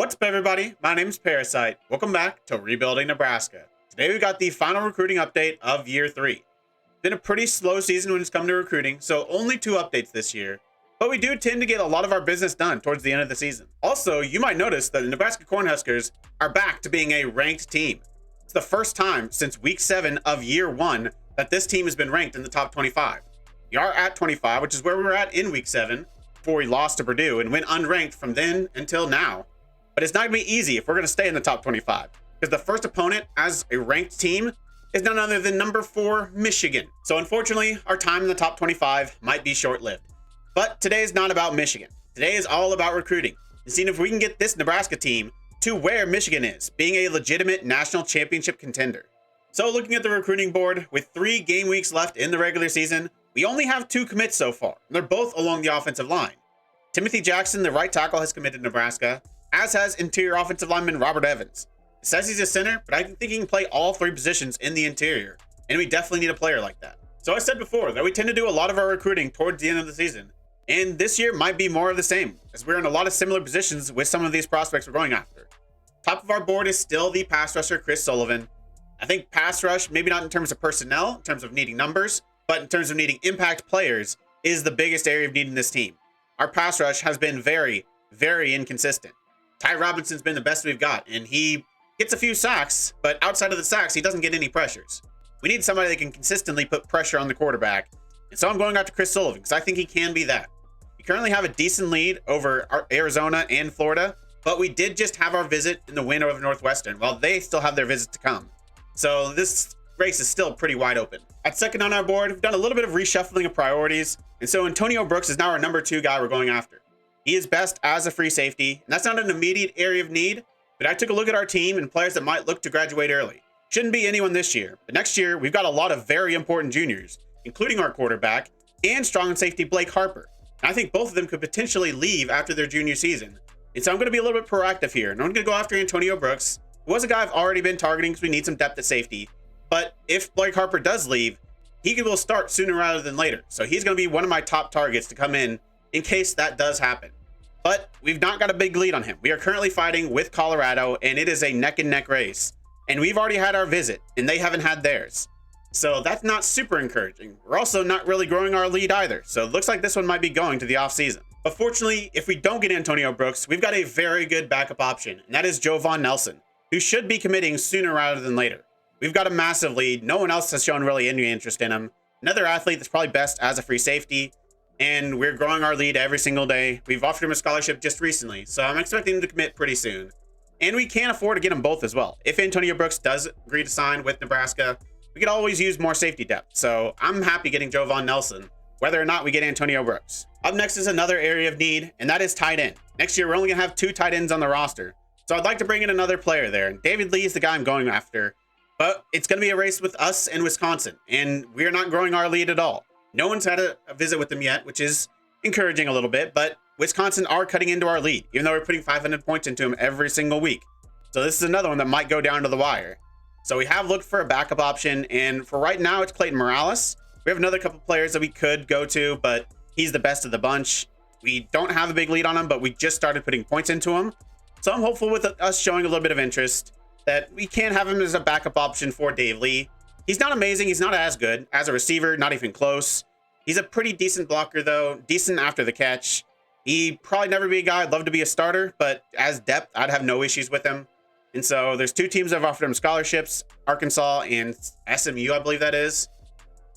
What's up, everybody? My name is Parasite. Welcome back to Rebuilding Nebraska. Today we got the final recruiting update of year 3. Been a pretty slow season when it's come to recruiting, so only 2 updates this year. But we do tend to get a lot of our business done towards the end of the season. Also, you might notice that the Nebraska Cornhuskers are back to being a ranked team. It's the first time since week 7 of year 1 that this team has been ranked in the top 25. We are at 25, which is where we were at in week 7 before we lost to Purdue and went unranked from then until now. But it's not going to be easy if we're going to stay in the top 25, because the first opponent as a ranked team is none other than number 4 Michigan. So unfortunately, our time in the top 25 might be short-lived. But today is not about Michigan. Today is all about recruiting and seeing if we can get this Nebraska team to where Michigan is, being a legitimate national championship contender. So looking at the recruiting board, with 3 game weeks left in the regular season, we only have 2 commits so far, and they're both along the offensive line. Timothy Jackson, the right tackle, has committed to Nebraska, as has interior offensive lineman Robert Evans. It says he's a center, but I think he can play all 3 positions in the interior, and we definitely need a player like that. So I said before that we tend to do a lot of our recruiting towards the end of the season, and this year might be more of the same, as we're in a lot of similar positions with some of these prospects we're going after. Top of our board is still the pass rusher Chris Sullivan. I think pass rush, maybe not in terms of personnel, in terms of needing numbers, but in terms of needing impact players, is the biggest area of need in this team. Our pass rush has been very, very inconsistent. Ty Robinson's been the best we've got, and he gets a few sacks, but outside of the sacks, he doesn't get any pressures. We need somebody that can consistently put pressure on the quarterback, and so I'm going after Chris Sullivan, because I think he can be that. We currently have a decent lead over Arizona and Florida, but we did just have our visit in the win over Northwestern, while they still have their visit to come. So this race is still pretty wide open. At second on our board, we've done a little bit of reshuffling of priorities, and so Antonio Brooks is now our number 2 guy we're going after. He is best as a free safety, and that's not an immediate area of need, but I took a look at our team and players that might look to graduate early. Shouldn't be anyone this year, but next year we've got a lot of very important juniors, including our quarterback and strong safety Blake Harper. And I think both of them could potentially leave after their junior season. And so I'm going to be a little bit proactive here, and I'm going to go after Antonio Brooks, who was a guy I've already been targeting because we need some depth at safety. But if Blake Harper does leave, he will start sooner rather than later. So he's going to be one of my top targets to come in case that does happen. But we've not got a big lead on him. We are currently fighting with Colorado, and it is a neck-and-neck race. And we've already had our visit, and they haven't had theirs. So that's not super encouraging. We're also not really growing our lead either. So it looks like this one might be going to the offseason. But fortunately, if we don't get Antonio Brooks, we've got a very good backup option, and that is Jovan Nelson, who should be committing sooner rather than later. We've got a massive lead. No one else has shown really any interest in him. Another athlete that's probably best as a free safety, and we're growing our lead every single day. We've offered him a scholarship just recently, so I'm expecting him to commit pretty soon. And we can afford to get them both as well. If Antonio Brooks does agree to sign with Nebraska, we could always use more safety depth. So I'm happy getting Jovan Nelson, whether or not we get Antonio Brooks. Up next is another area of need, and that is tight end. Next year, we're only going to have 2 tight ends on the roster. So I'd like to bring in another player there. And David Lee is the guy I'm going after. But it's going to be a race with us and Wisconsin, and we're not growing our lead at all. No one's had a visit with them yet, which is encouraging a little bit, but Wisconsin are cutting into our lead, even though we're putting 500 points into them every single week. So this is another one that might go down to the wire. So we have looked for a backup option, and for right now, it's Clayton Morales. We have another couple players that we could go to, but he's the best of the bunch. We don't have a big lead on him, but we just started putting points into him. So I'm hopeful with us showing a little bit of interest that we can have him as a backup option for Dave Lee. He's not amazing. He's not as good as a receiver, not even close. He's a pretty decent blocker, though, decent after the catch. He probably never be a guy I'd love to be a starter, but as depth, I'd have no issues with him. And so there's 2 teams that have offered him scholarships, Arkansas and SMU, I believe that is.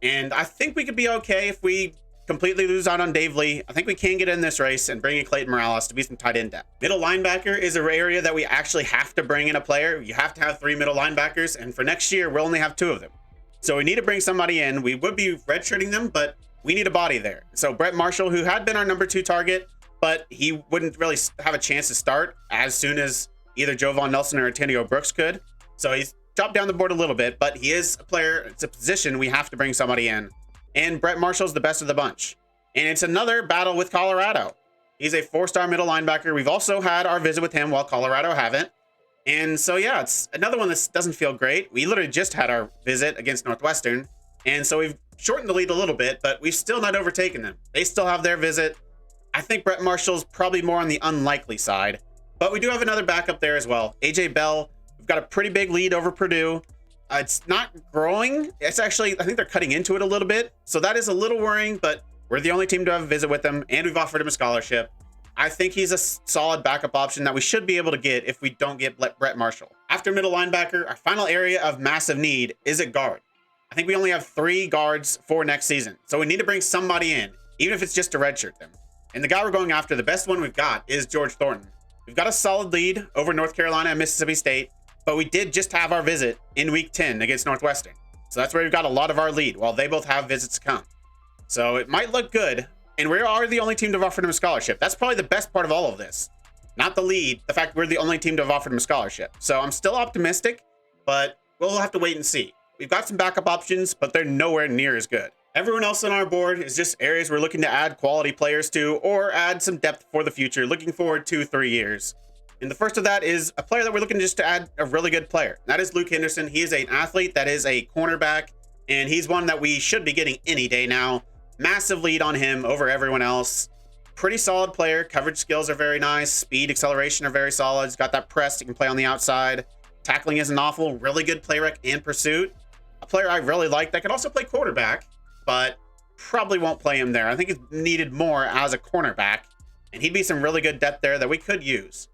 And I think we could be okay if we completely lose out on Dave Lee. I think we can get in this race and bring in Clayton Morales to be some tight end depth. Middle linebacker is an area that we actually have to bring in a player. You have to have 3 middle linebackers, and for next year, we'll only have 2 of them. So we need to bring somebody in. We would be redshirting them, but we need a body there. So Brett Marshall, who had been our number 2 target, but he wouldn't really have a chance to start as soon as either Jovan Nelson or Antonio Brooks could. So he's dropped down the board a little bit, but he is a player. It's a position we have to bring somebody in. And Brett Marshall's the best of the bunch. And it's another battle with Colorado. He's a 4-star middle linebacker. We've also had our visit with him while Colorado haven't. And so, yeah, it's another one that doesn't feel great. We literally just had our visit against Northwestern. And so we've shortened the lead a little bit, but we've still not overtaken them. They still have their visit. I think Brett Marshall's probably more on the unlikely side. But we do have another backup there as well. AJ Bell, we've got a pretty big lead over Purdue. It's not growing. It's actually, I think they're cutting into it a little bit. So that is a little worrying, but we're the only team to have a visit with him, and we've offered him a scholarship. I think he's a solid backup option that we should be able to get if we don't get Brett Marshall. After middle linebacker, our final area of massive need is at guard. I think we only have 3 guards for next season. So we need to bring somebody in, even if it's just to redshirt them. And the guy we're going after, the best one we've got, is George Thornton. We've got a solid lead over North Carolina and Mississippi State, but we did just have our visit in week 10 against Northwestern. So that's where we've got a lot of our lead, while they both have visits to come. So it might look good, and we are the only team to have offered him a scholarship. That's probably the best part of all of this. Not the lead, the fact we're the only team to have offered him a scholarship. So I'm still optimistic, but we'll have to wait and see. We've got some backup options, but they're nowhere near as good. Everyone else on our board is just areas we're looking to add quality players to, or add some depth for the future, looking forward 2-3 years. And the first of that is a player that we're looking just to add a really good player. That is Luke Henderson. He is an athlete that is a cornerback, and he's one that we should be getting any day now. Massive lead on him over everyone else. Pretty solid player. Coverage skills are very nice. Speed, acceleration are very solid. He's got that press. He can play on the outside. Tackling isn't awful. Really good play rec and pursuit. A player I really like that can also play quarterback, but probably won't play him there. I think he's needed more as a cornerback, and he'd be some really good depth there that we could use.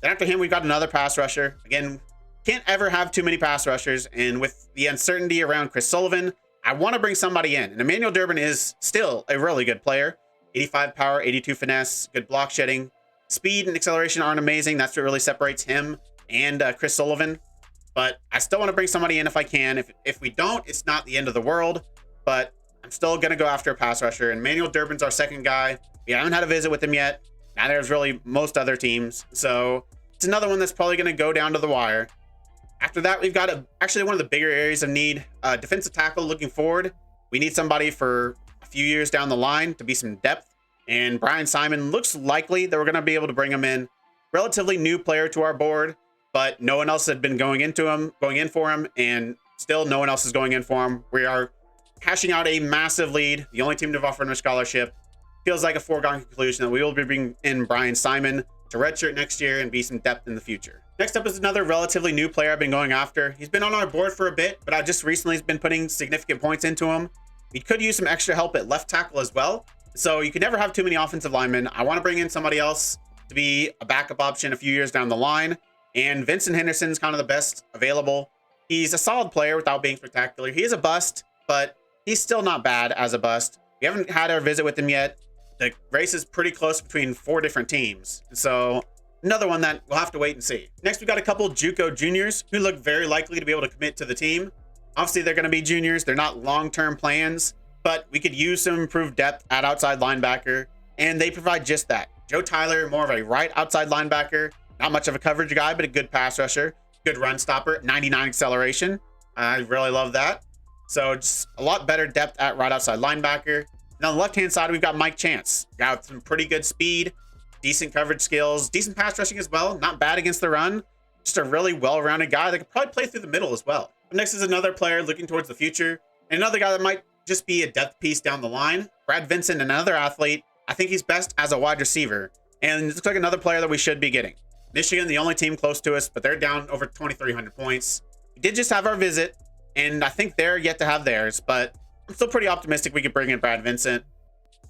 Then after him, we've got another pass rusher. Again, can't ever have too many pass rushers, and with the uncertainty around Chris Sullivan, I want to bring somebody in. And Emmanuel Durbin is still a really good player. 85 power, 82 finesse, good block shedding. Speed and acceleration aren't amazing. That's what really separates him and Chris Sullivan. But I still want to bring somebody in if I can. If we don't, it's not the end of the world. But I'm still going to go after a pass rusher. And Emmanuel Durbin's our second guy. We haven't had a visit with him yet. Now there's really most other teams. So it's another one that's probably going to go down to the wire. After that, we've got actually one of the bigger areas of need. Defensive tackle looking forward. We need somebody for a few years down the line to be some depth. And Brian Simon looks likely that we're going to be able to bring him in. Relatively new player to our board, but no one else had been going in for him, and still no one else is going in for him. We are hashing out a massive lead. The only team to have offered him a scholarship. Feels like a foregone conclusion that we will be bringing in Brian Simon to redshirt next year and be some depth in the future. Next up is another relatively new player I've been going after. He's been on our board for a bit, but I just recently been putting significant points into him. We could use some extra help at left tackle as well. So you can never have too many offensive linemen. I want to bring in somebody else to be a backup option a few years down the line. And Vincent Henderson's kind of the best available. He's a solid player without being spectacular. He is a bust, but he's still not bad as a bust. We haven't had our visit with him yet. The race is pretty close between 4 different teams. So another one that we'll have to wait and see. Next, we've got a couple JUCO juniors who look very likely to be able to commit to the team. Obviously, they're going to be juniors. They're not long-term plans, but we could use some improved depth at outside linebacker, and they provide just that. Joe Tyler, more of a right outside linebacker, not much of a coverage guy, but a good pass rusher, good run stopper, 99 acceleration. I really love that. So just a lot better depth at right outside linebacker. And on the left-hand side, we've got Mike Chance. Got some pretty good speed, decent coverage skills, decent pass rushing as well. Not bad against the run. Just a really well-rounded guy that could probably play through the middle as well. Next is another player looking towards the future, and another guy that might just be a depth piece down the line. Brad Vincent, another athlete. I think he's best as a wide receiver, and it looks like another player that we should be getting. Michigan, the only team close to us, but they're down over 2,300 points. We did just have our visit, and I think they're yet to have theirs, but I'm still pretty optimistic we could bring in Brad Vincent.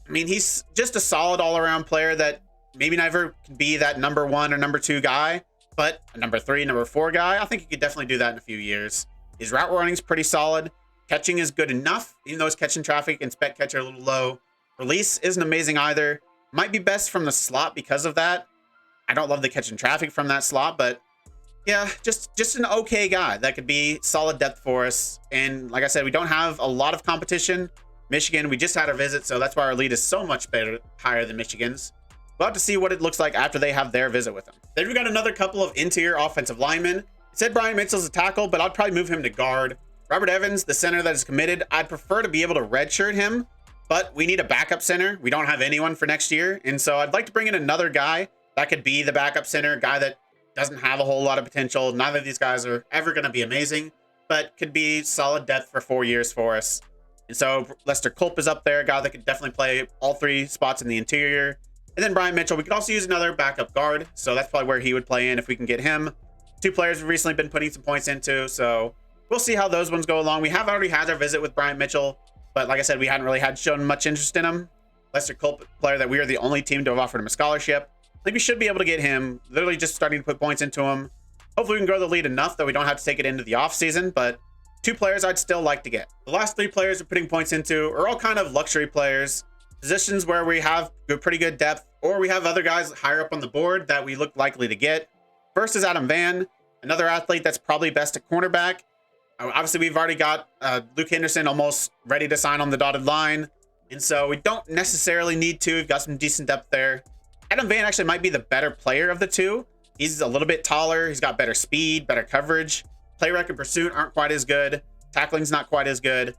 I mean, he's just a solid all-around player that maybe never could be that number 1 or number 2 guy, but a number 3, number 4 guy. I think he could definitely do that in a few years. His route running is pretty solid. Catching is good enough, even though his catch and traffic and spec catch are a little low. Release isn't amazing either. Might be best from the slot because of that. I don't love the catch and traffic from that slot, but yeah, just an okay guy that could be solid depth for us. And like I said, we don't have a lot of competition. Michigan, we just had our visit, so that's why our lead is so much better, higher than Michigan's. We'll have to see what it looks like after they have their visit with them. Then we got another couple of interior offensive linemen. It said Brian Mitchell's a tackle, but I'd probably move him to guard. Robert Evans, the center that is committed, I'd prefer to be able to redshirt him, but we need a backup center. We don't have anyone for next year, and so I'd like to bring in another guy that could be the backup center, guy that doesn't have a whole lot of potential. Neither of these guys are ever going to be amazing, but could be solid depth for 4 years for us. And so Lester Culp is up there, a guy that could definitely play all 3 spots in the interior. And then Bryant Mitchell, we could also use another backup guard. So that's probably where he would play in if we can get him. 2 players we've recently been putting some points into. So we'll see how those ones go along. We have already had our visit with Bryant Mitchell, but like I said, we hadn't really shown much interest in him. Lester Culp player that we are the only team to have offered him a scholarship. I think we should be able to get him, literally just starting to put points into him. Hopefully we can grow the lead enough that we don't have to take it into the offseason, but 2 players I'd still like to get. The last 3 players we're putting points into are all kind of luxury players, positions where we have pretty good depth, or we have other guys higher up on the board that we look likely to get. First is Adam Van, another athlete that's probably best at cornerback. Obviously, we've already got Luke Henderson almost ready to sign on the dotted line, and so we don't necessarily need to. We've got some decent depth there. Adam Van actually might be the better player of the 2. He's a little bit taller. He's got better speed, better coverage. Play rec and pursuit aren't quite as good. Tackling's not quite as good.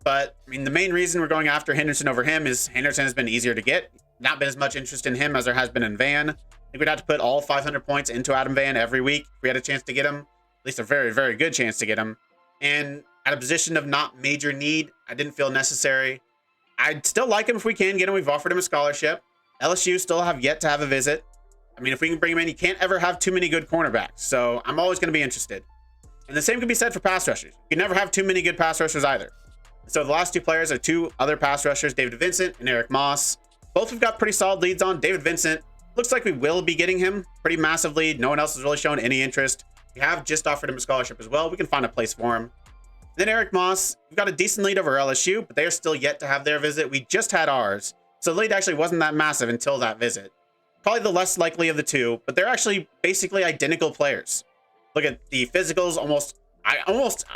But, I mean, the main reason we're going after Henderson over him is Henderson has been easier to get. Not been as much interest in him as there has been in Van. I think we'd have to put all 500 points into Adam Van every week if we had a chance to get him. At least a very, very good chance to get him. And at a position of not major need, I didn't feel necessary. I'd still like him if we can get him. We've offered him a scholarship. LSU still have yet to have a visit. I mean, if we can bring him in, you can't ever have too many good cornerbacks. So I'm always going to be interested. And the same can be said for pass rushers. You can never have too many good pass rushers either. So the last 2 players are 2 other pass rushers, David Vincent and Eric Moss. Both have got pretty solid leads on. David Vincent, looks like we will be getting him pretty massive lead. No one else has really shown any interest. We have just offered him a scholarship as well. We can find a place for him. Then Eric Moss, we've got a decent lead over LSU, but they are still yet to have their visit. We just had ours. So the lead actually wasn't that massive until that visit. Probably the less likely of the 2, but they're actually basically identical players. Look at the physicals, almost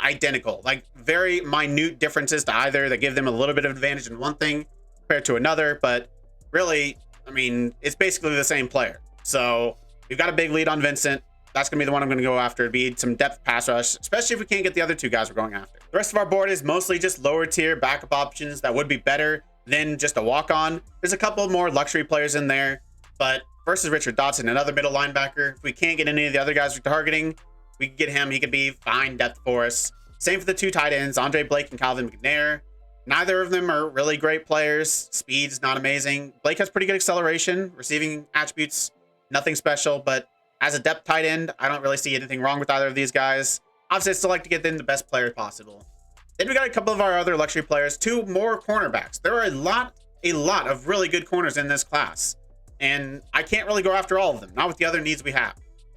identical, like very minute differences to either that give them a little bit of advantage in one thing compared to another. But really, I mean, it's basically the same player. So we've got a big lead on Vincent. That's going to be the one I'm going to go after. It'd be some depth pass rush, especially if we can't get the other 2 guys we're going after. The rest of our board is mostly just lower tier backup options that would be better than just a walk-on. There's a couple more luxury players in there, but versus Richard Dotson, another middle linebacker. If we can't get any of the other guys we're targeting, we can get him. He could be fine depth for us. Same for the 2 tight ends, Andre Blake and Calvin McNair. Neither of them are really great players. Speed's not amazing. Blake has pretty good acceleration, receiving attributes, nothing special, but as a depth tight end, I don't really see anything wrong with either of these guys. Obviously, I still like to get them the best player possible. Then we got a couple of our other luxury players, 2 more cornerbacks. There are a lot of really good corners in this class, and I can't really go after all of them, not with the other needs we have.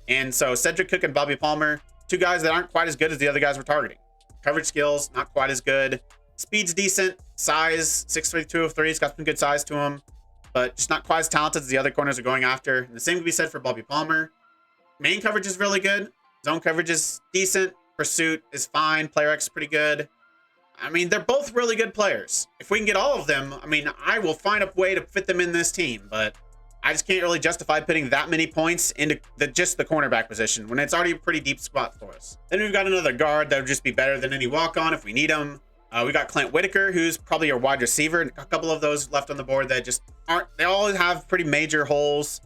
And so Cedric Cook and Bobby Palmer, 2 guys that aren't quite as good as the other guys we're targeting. Coverage skills, not quite as good. Speed's decent. Size, 6'3", 203. He's got some good size to him, but just not quite as talented as the other corners are going after. And the same can be said for Bobby Palmer. Main coverage is really good. Zone coverage is decent. Pursuit is fine. Player X is pretty good. I mean, they're both really good players. If we can get all of them, I mean, I will find a way to fit them in this team, but I just can't really justify putting that many points into just the cornerback position when it's already a pretty deep spot for us. Then we've got another guard that would just be better than any walk-on if we need him. We got Clint Whitaker, who's probably our wide receiver, and a couple of those left on the board that just aren't, they all have pretty major holes.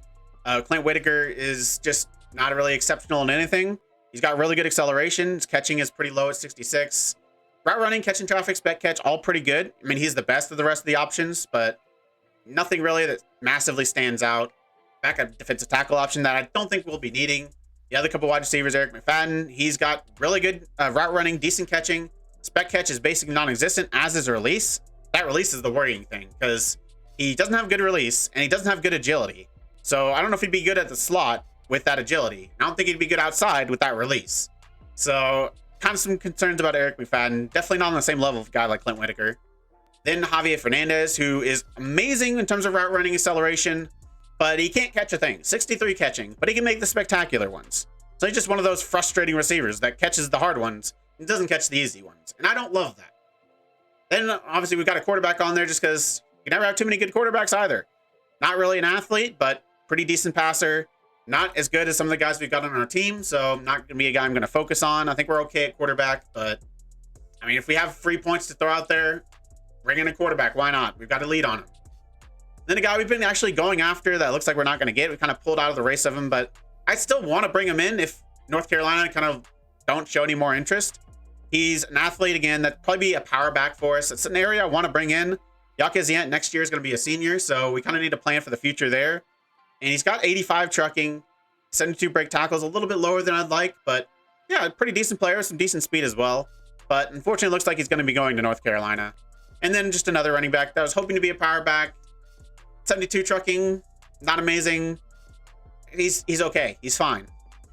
Clint Whitaker is just not really exceptional in anything. He's got really good acceleration. His catching is pretty low at 66. Route running, catching traffic, spec catch, all pretty good. I mean, he's the best of the rest of the options, but nothing really that massively stands out. Backup defensive tackle option that I don't think we'll be needing. The other couple wide receivers, Eric McFadden, he's got really good route running, decent catching. Spec catch is basically non-existent, as is release. That release is the worrying thing, because he doesn't have good release, and he doesn't have good agility. So I don't know if he'd be good at the slot with that agility. I don't think he'd be good outside with that release. So kind of some concerns about Eric McFadden. Definitely not on the same level of a guy like Clint Whitaker. Then Javier Fernandez, who is amazing in terms of route running acceleration, but he can't catch a thing. 63 catching, but he can make the spectacular ones. So he's just one of those frustrating receivers that catches the hard ones and doesn't catch the easy ones. And I don't love that. Then obviously we've got a quarterback on there just because you never have too many good quarterbacks either. Not really an athlete, but pretty decent passer. Not as good as some of the guys we've got on our team, so not going to be a guy I'm going to focus on. I think we're okay at quarterback, but I mean, if we have free points to throw out there, bring in a quarterback. Why not? We've got a lead on him. Then a guy we've been actually going after that looks like we're not going to get. We kind of pulled out of the race of him, but I still want to bring him in if North Carolina kind of don't show any more interest. He's an athlete, again, that'd probably be a power back for us. It's an area I want to bring in, Yakazient next year is going to be a senior, so we kind of need to plan for the future there. And he's got 85 trucking, 72 break tackles, a little bit lower than I'd like, but yeah, pretty decent player, some decent speed as well. But unfortunately, it looks like he's going to be going to North Carolina. And then just another running back that was hoping to be a power back. 72 trucking, not amazing. He's okay. He's fine.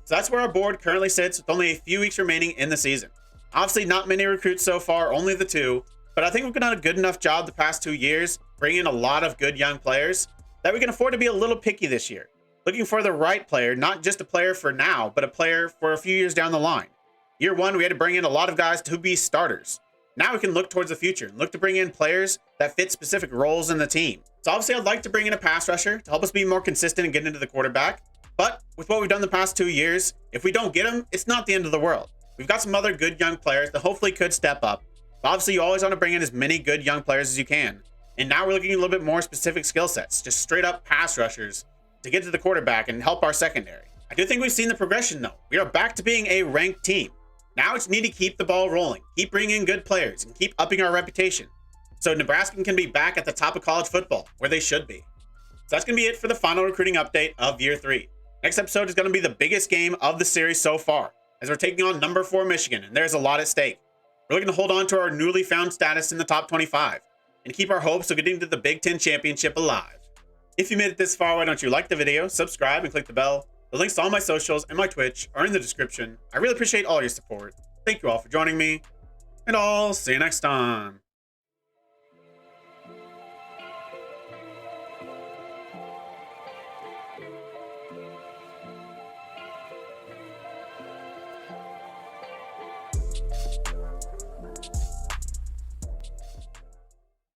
So that's where our board currently sits with only a few weeks remaining in the season. Obviously, not many recruits so far, only the 2. But I think we've done a good enough job the past 2 years, bringing in a lot of good young players, that we can afford to be a little picky this year. Looking for the right player, not just a player for now, but a player for a few years down the line. Year 1, we had to bring in a lot of guys to be starters. Now we can look towards the future and look to bring in players that fit specific roles in the team. So obviously I'd like to bring in a pass rusher to help us be more consistent and get into the quarterback. But with what we've done the past 2 years, if we don't get him, it's not the end of the world. We've got some other good young players that hopefully could step up. But obviously you always want to bring in as many good young players as you can. And now we're looking at a little bit more specific skill sets, just straight up pass rushers to get to the quarterback and help our secondary. I do think we've seen the progression though. We are back to being a ranked team. Now it's need to keep the ball rolling, keep bringing in good players, and keep upping our reputation. So Nebraska can be back at the top of college football, where they should be. So that's going to be it for the final recruiting update of year 3. Next episode is going to be the biggest game of the series so far, as we're taking on number 4 Michigan, and there's a lot at stake. We're looking to hold on to our newly found status in the top 25, and keep our hopes of getting to the Big Ten Championship alive. If you made it this far, why don't you like the video, subscribe, and click the bell. The links to all my socials and my Twitch are in the description. I really appreciate all your support. Thank you all for joining me, and I'll see you next time.